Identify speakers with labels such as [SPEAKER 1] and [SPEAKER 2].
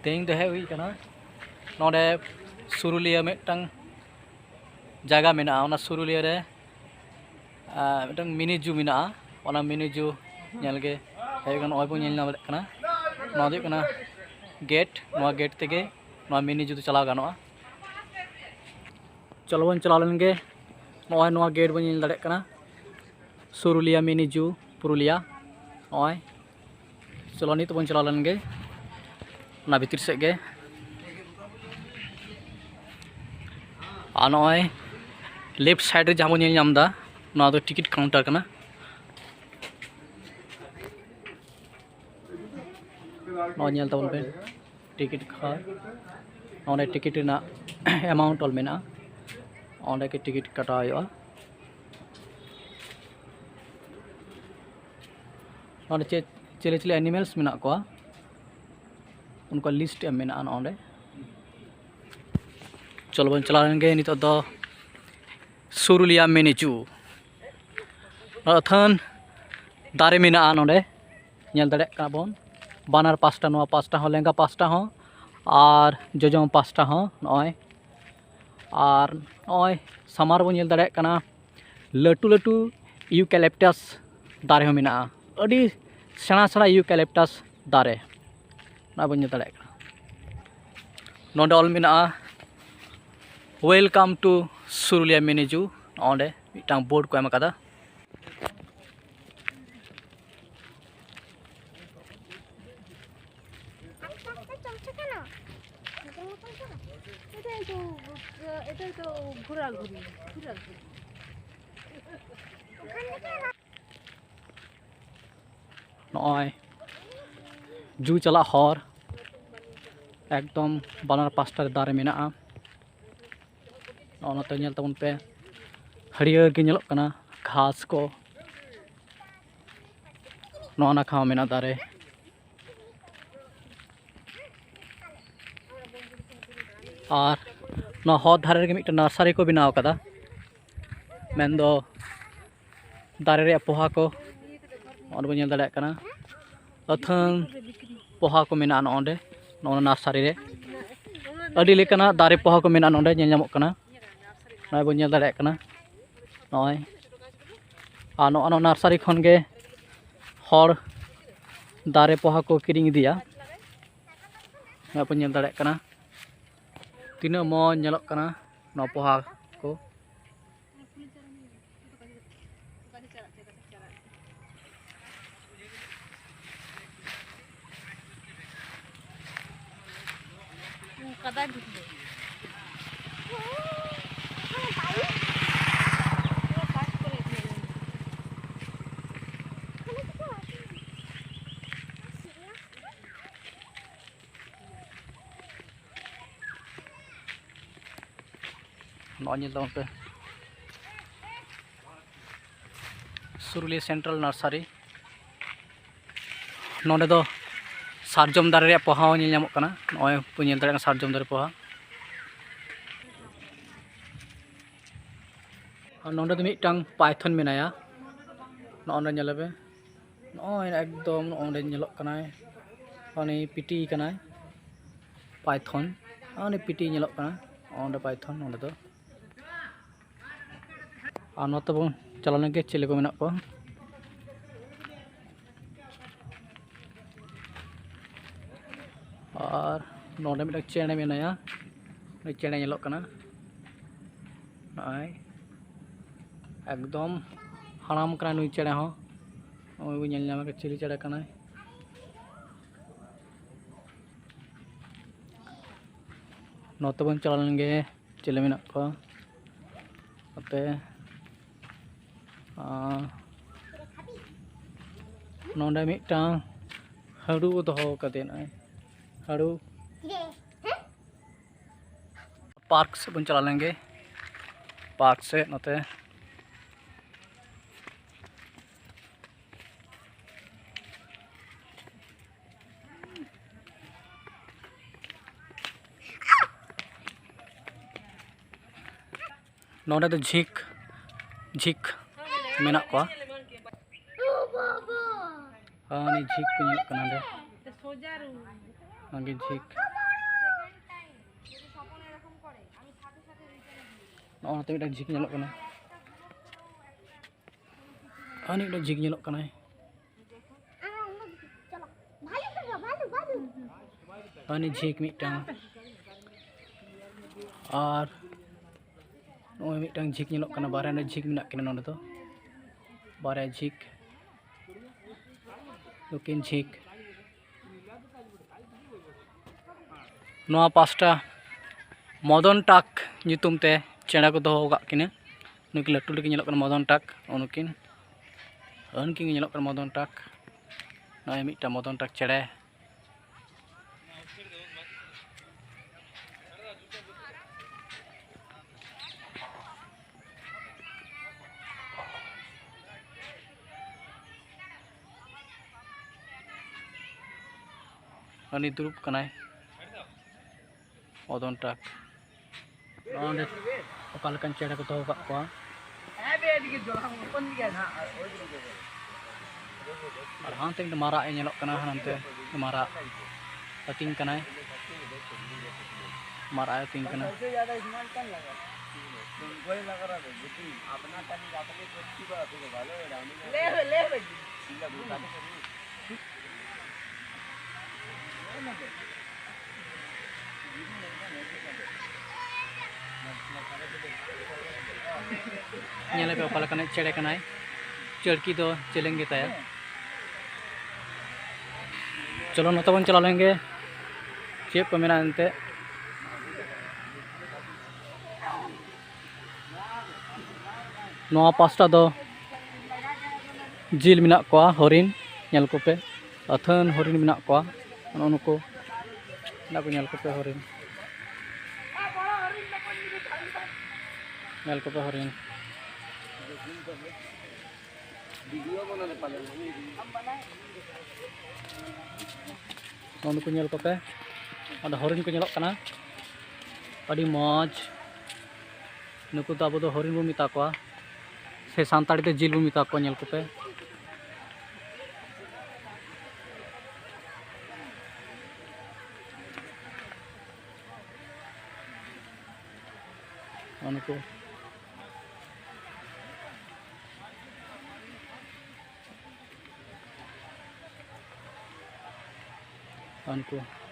[SPEAKER 1] तेज दो हेज हुई कना नोडे सुरुलिया मिटंग जगह मेना ओना सुरुलिया रे मिटंग मिनी जू मेना ओना मिनी जू नेलगे हेज कना ओय बो नेल नाम कना नोआ दो कना गेट नोआ गेट तेगे नोआ मिनी जू चलाव गानोआ चलो बन चलाव लेनगे नोआ नोआ गेट बन नेल दाड़े कना सुरुलिया मिनी जू पुरुलिया नोय चलो नित बन चलाव लेनगे ना भीतर से गे आ नोय लेफ्ट साइड रे जहां बन नेल नामदा नोआ दो टिकट काउंटर कना नोआ नेल तबन पे टिकट खा ओने टिकट ना अमाउंट ऑल मेना ओंडे के टिकट कटा हुआ ओंडे चले चले एनिमल्स मेना को उनको लिस्ट एम मेना ओंडे चलो बन चला लेंगे नितो दो सुरुलिया मिनी जू अथन दारे मेना ओंडे नेल दाड़े का बोन बानार पास्टा नोआ पास्टा हो लेंगा पास्टा हो और जोजोम पास्टा हो नॉय और नॉय सामार बो नेल दाड़े कना लटू लटू यूकैलिप्टस दारे हो मेना अडी सेना सेना यूकैलिप्टस दारे ना बो नेल दाड़े कना नोंडे ऑल मेना वेलकम टू सुरुलिया मिनी जू ओंडे मिटांग बोर्ड को एम अकादा नॉय जू चला हर एकदम बानार पास्टा दारे मेना ओनाते नेल तबन पे हरियर के नेलोग कना घास को नोना खाओ मेना दारे और ना हर धारे रे मिट नर्सरी को बनाव कदा मेनदो दारे रे पोहा को ओंडे बो नेल दाड़े कना अथन पोहा को मेना ओंडे नोना नर्सरी रे अडी लेकना दारे पोहा को मेना ओंडे नेल नामोग कना नॉय बो नेल दाड़े कना नॉय आ नो नर्सरी खन गे हर दारे पोहा को किरिंग इदिया नॉय बो नेल दाड़े कना तीना मौज नेलोग कना नो पोहा को नॉय पे सुरुलिया सेंट्रल नर्सरी नोंडे दो सारजम दारे रे पोहा नेल नामोग कना नॉय बो नेल दाड़े सारजम दारे पोहा नोंडे दो मिटांग पाइथन मेनाया नोंडे नेलबे नॉय एकदम ओंडे नेलोग कनाय ओने पिटी कनाय पाइथन ओने पिटी नेलोग कना ओंडे पाइथन ओंडे दो और नोते बो चला लेंगे चिले को मेना को और नोंडे मिट चेणे मेनाया चेणे नेलोग कना नॉय एकदम हाराम कना नुई चेणे हो ओय बो नेल नाम के चिली चेणे कना नोते बो चला लेंगे चिले मेना को ओते नोंडे मिटांग हाड़ू दोहो कदे नाय हाड़ू पार्क से बन चला लेंगे पार्क से नोते नोंडे तो झीक झीक मेना को झीक को नेलोग कना झीक ᱱᱚᱜᱼᱚ ᱱᱚᱛᱮ ᱢᱤᱫᱴᱟᱝ ᱡᱷᱤᱠ ᱧᱮᱞᱚᱜ ᱠᱟᱱᱟ ᱟᱨ ᱢᱤᱫᱴᱟᱝ ᱡᱷᱤᱠ ᱧᱮᱞᱚᱜ ᱠᱟᱱᱟᱭ ᱟᱹᱱᱤ ᱡᱷᱤᱠ ᱢᱤᱫᱴᱟᱝ ᱟᱨ ᱱᱚᱜᱼᱚᱭ ᱢᱤᱫᱴᱟᱝ ᱡᱷᱤᱠ ᱧᱮᱞᱚᱜ ᱠᱟᱱᱟ ᱵᱟᱨᱭᱟ ᱡᱷᱤᱠ ᱢᱮᱱᱟᱜ ᱠᱤᱱᱟ ᱱᱚᱰᱮ ᱫᱚ ᱵᱟᱨᱭᱟ ᱡᱷᱤᱠ ᱱᱩᱠᱤᱱ ᱡᱷᱤᱠ ᱱᱚᱣᱟ ᱯᱟᱥᱴᱟ মদন টাক nyutum te চেড়া ko doho kak kina nukin latu lagi nyelok kan Madan টাক onukin unkin nyelok kan Madan টাক noy mitta মদন টাক chere ani durup kanai Madan টাক onde okalekan chere ko doho kak ko আর হানতে একটা মারা এ nyelok kana hanante mara ating kanai mara ating kana nyele pe okalekan chere kanai चड़की तो चलेंगे तय चलो नोते बन चला लेंगे चेप को मेरा अंते नोआ पास्टा दो जिल मिना को हरिन नेल को पे अथन हरिन मिना को उनको ना को नेल को पे हरिन नेल को पे हरिन वीडियो बनाने पाले हम बनाए उनको नेल को पे और हरिन को नेलक कना अड़ी मौज नुकु तो अब तो हरिन बो मिता को से सांताड़ी ते जिल बो मिता को नेल को पे उनको उनको